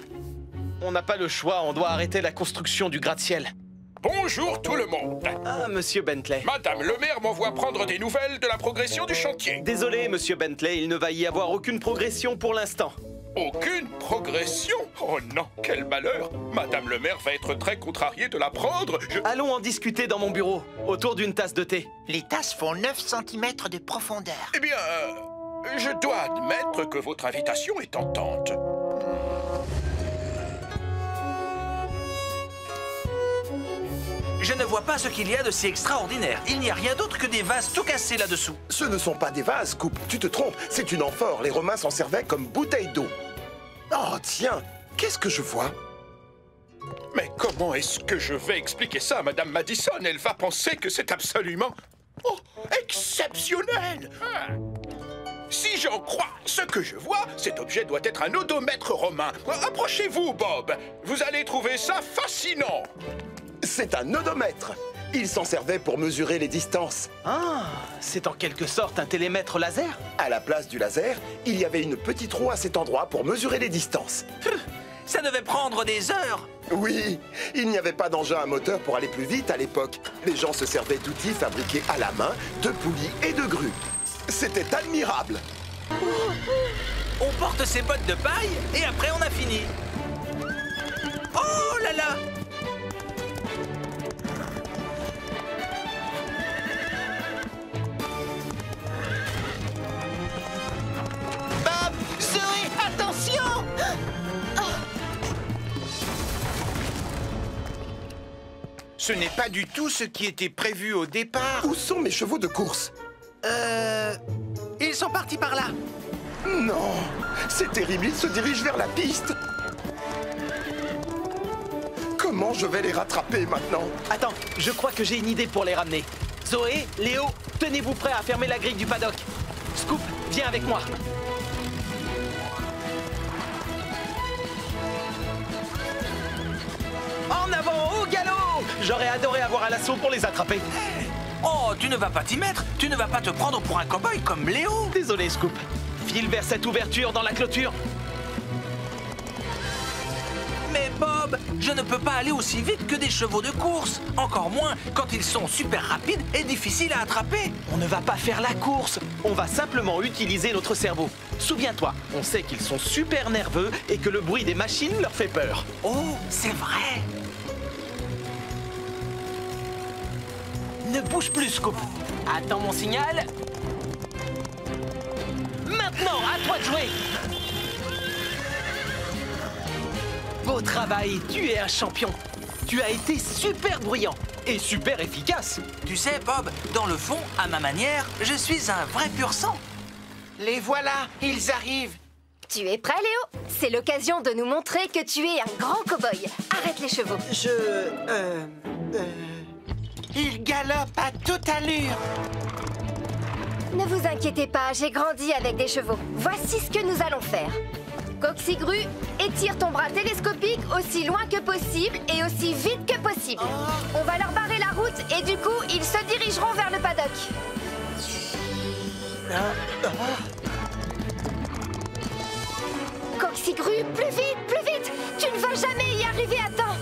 on n'a pas le choix, on doit arrêter la construction du gratte-ciel. Bonjour tout le monde. Ah, monsieur Bentley. Madame le maire m'envoie prendre des nouvelles de la progression du chantier. Désolé, monsieur Bentley, il ne va y avoir aucune progression pour l'instant. Aucune progression? Oh non, quel malheur! Madame le maire va être très contrariée de l'apprendre. Allons en discuter dans mon bureau, autour d'une tasse de thé. Les tasses font 9 cm de profondeur. Eh bien, je dois admettre que votre invitation est tentante. Je ne vois pas ce qu'il y a de si extraordinaire. Il n'y a rien d'autre que des vases tout cassés là-dessous. Ce ne sont pas des vases, Scoop. Tu te trompes. C'est une amphore. Les Romains s'en servaient comme bouteille d'eau. Oh, tiens. Qu'est-ce que je vois? Mais comment est-ce que je vais expliquer ça à Madame Madison? Elle va penser que c'est absolument... Oh, exceptionnel! Si j'en crois ce que je vois, cet objet doit être un odomètre romain. Approchez-vous, Bob. Vous allez trouver ça fascinant. C'est un odomètre. Il s'en servait pour mesurer les distances. Ah, c'est en quelque sorte un télémètre laser? À la place du laser, il y avait une petite roue à cet endroit pour mesurer les distances. Ça devait prendre des heures. Oui, il n'y avait pas d'engin à moteur pour aller plus vite à l'époque. Les gens se servaient d'outils fabriqués à la main, de poulies et de grues. C'était admirable. On porte ses bottes de paille et après on a fini. Oh là là! Ce n'est pas du tout ce qui était prévu au départ. Où sont mes chevaux de course? Ils sont partis par là. Non, c'est terrible, ils se dirigent vers la piste. Comment je vais les rattraper maintenant? Attends, je crois que j'ai une idée pour les ramener. Zoé, Léo, tenez-vous prêts à fermer la grille du paddock. Scoop, viens avec moi. En avant, au galop! J'aurais adoré avoir un lasso pour les attraper. Oh, tu ne vas pas t'y mettre. Tu ne vas pas te prendre pour un cow-boy comme Léo. Désolé, Scoop. File vers cette ouverture dans la clôture. Mais Bob, je ne peux pas aller aussi vite que des chevaux de course. Encore moins quand ils sont super rapides et difficiles à attraper. On ne va pas faire la course. On va simplement utiliser notre cerveau. Souviens-toi, on sait qu'ils sont super nerveux et que le bruit des machines leur fait peur. Oh, c'est vrai. Ne bouge plus, Scoop. Attends mon signal. Maintenant, à toi de jouer. Beau travail, tu es un champion. Tu as été super bruyant et super efficace. Tu sais, Bob, dans le fond, à ma manière, je suis un vrai pur sang. Les voilà, ils arrivent. Tu es prêt, Léo? C'est l'occasion de nous montrer que tu es un grand cow-boy. Arrête les chevaux. Ils galopent à toute allure. Ne vous inquiétez pas, j'ai grandi avec des chevaux. Voici ce que nous allons faire. Coxigru, étire ton bras télescopique aussi loin que possible et aussi vite que possible. On va leur barrer la route et du coup, ils se dirigeront vers le paddock. Coxigru, plus vite! Tu ne vas jamais y arriver à temps.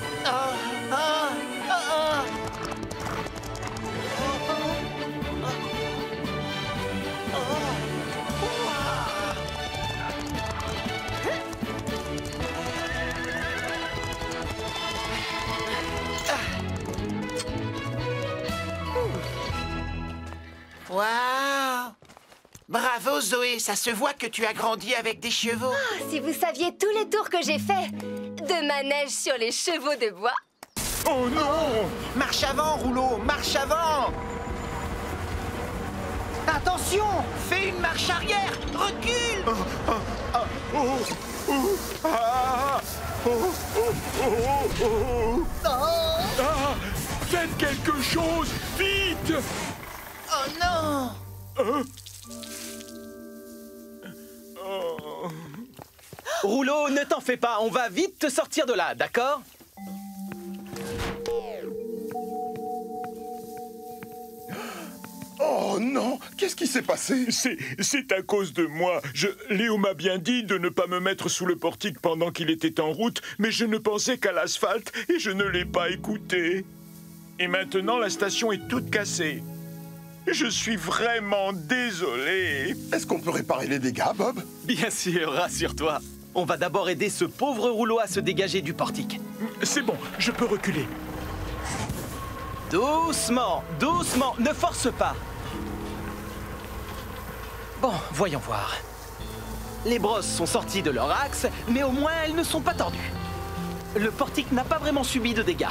Waouh! Bravo Zoé, ça se voit que tu as grandi avec des chevaux. Oh, si vous saviez tous les tours que j'ai faits de manège sur les chevaux de bois. Oh non! Marche avant, Rouleau, marche avant! Attention! Fais une marche arrière! Recule! Faites quelque chose! Vite! Oh non! Rouleau, ne t'en fais pas, on va vite te sortir de là, d'accord? Oh non, qu'est-ce qui s'est passé? C'est à cause de moi. Léo m'a bien dit de ne pas me mettre sous le portique pendant qu'il était en route, mais je ne pensais qu'à l'asphalte et je ne l'ai pas écouté. Et maintenant, la station est toute cassée. Je suis vraiment désolé. Est-ce qu'on peut réparer les dégâts, Bob? Bien sûr, rassure-toi. On va d'abord aider ce pauvre Rouleau à se dégager du portique. C'est bon, je peux reculer. Doucement, doucement, ne force pas. Bon, voyons voir. Les brosses sont sorties de leur axe, mais au moins elles ne sont pas tordues. Le portique n'a pas vraiment subi de dégâts.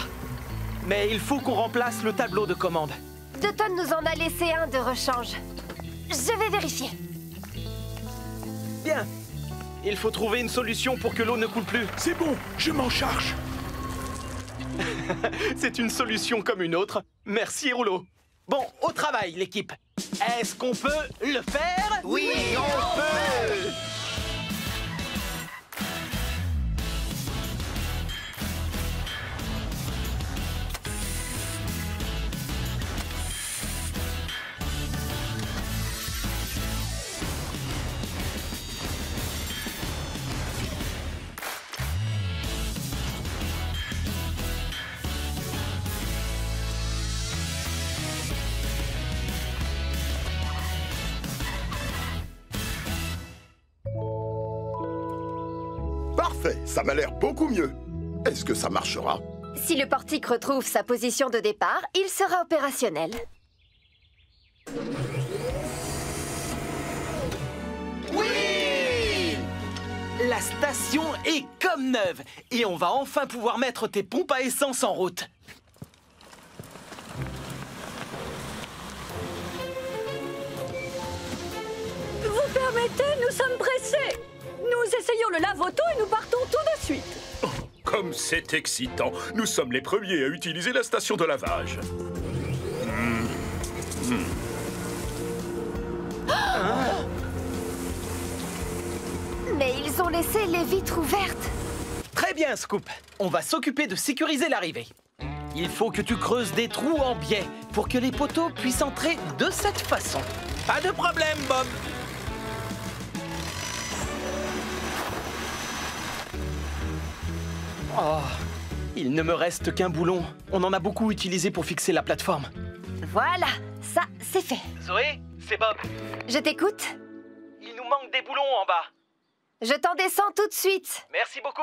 Mais il faut qu'on remplace le tableau de commande. Dutton nous en a laissé un de rechange. Je vais vérifier. Bien. Il faut trouver une solution pour que l'eau ne coule plus. C'est bon, je m'en charge. C'est une solution comme une autre. Merci, Rouleau. Bon, au travail, l'équipe. Est-ce qu'on peut le faire? Oui, on peut! Parfait, ça m'a l'air beaucoup mieux. Est-ce que ça marchera? Si le portique retrouve sa position de départ, il sera opérationnel. Oui! La station est comme neuve et on va enfin pouvoir mettre tes pompes à essence en route. promettez, nous sommes pressés. Nous essayons le lave-auto et nous partons tout de suite. Oh, comme c'est excitant. Nous sommes les premiers à utiliser la station de lavage. Mais ils ont laissé les vitres ouvertes. Très bien, Scoop. On va s'occuper de sécuriser l'arrivée. Il faut que tu creuses des trous en biais pour que les poteaux puissent entrer de cette façon. Pas de problème, Bob. Oh, il ne me reste qu'un boulon. On en a beaucoup utilisé pour fixer la plateforme. Voilà, ça, c'est fait. Zoé, c'est Bob. Je t'écoute. Il nous manque des boulons en bas. Je t'en descends tout de suite. Merci beaucoup.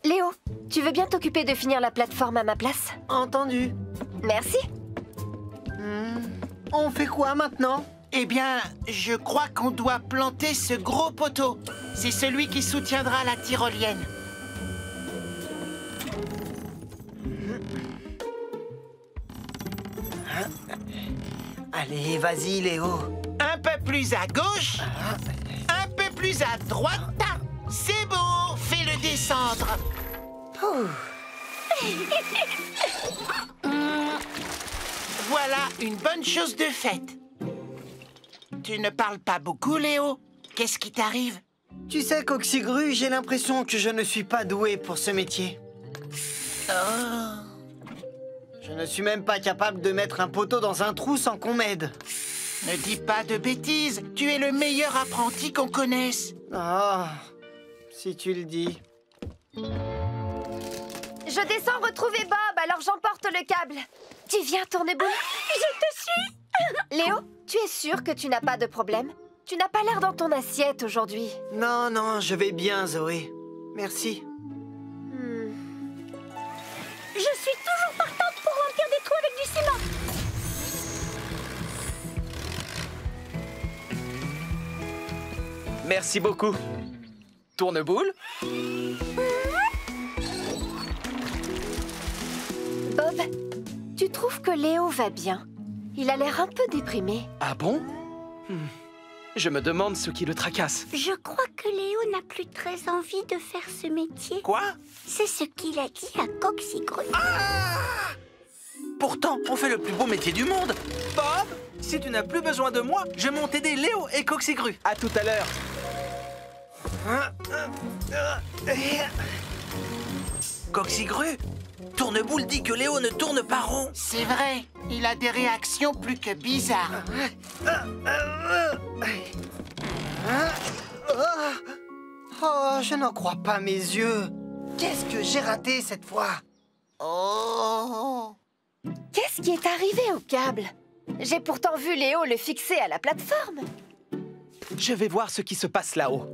Léo, tu veux bien t'occuper de finir la plateforme à ma place? Entendu. Merci. On fait quoi maintenant? Eh bien, je crois qu'on doit planter ce gros poteau. C'est celui qui soutiendra la tyrolienne. Allez, vas-y, Léo. Un peu plus à gauche, un peu plus à droite. C'est bon, fais-le descendre. Voilà une bonne chose de faite. Tu ne parles pas beaucoup, Léo. Qu'est-ce qui t'arrive? Tu sais, Coxigru, j'ai l'impression que je ne suis pas doué pour ce métier. Je ne suis même pas capable de mettre un poteau dans un trou sans qu'on m'aide. Ne dis pas de bêtises. Tu es le meilleur apprenti qu'on connaisse. Ah, si tu le dis. Je descends retrouver Bob, alors j'emporte le câble. Tu viens, Tourneboule? Je te suis. Léo, tu es sûr que tu n'as pas de problème? Tu n'as pas l'air dans ton assiette aujourd'hui. Non, non, je vais bien, Zoé. Merci. Je suis toujours partante pour remplir des trous avec du ciment. Merci beaucoup. Tourneboule? Bob, tu trouves que Léo va bien? Il a l'air un peu déprimé. Ah bon? Je me demande ce qui le tracasse. Je crois que Léo n'a plus très envie de faire ce métier. Quoi? C'est ce qu'il a dit à Coxigru. Pourtant, on fait le plus beau métier du monde. Bob, si tu n'as plus besoin de moi, je monte aider Léo et Coxigru. À tout à l'heure. Coxigru, Tourneboule dit que Léo ne tourne pas rond. C'est vrai, il a des réactions plus que bizarres. Oh, je n'en crois pas mes yeux. Qu'est-ce que j'ai raté cette fois? Oh! Qu'est-ce qui est arrivé au câble? J'ai pourtant vu Léo le fixer à la plateforme. Je vais voir ce qui se passe là-haut.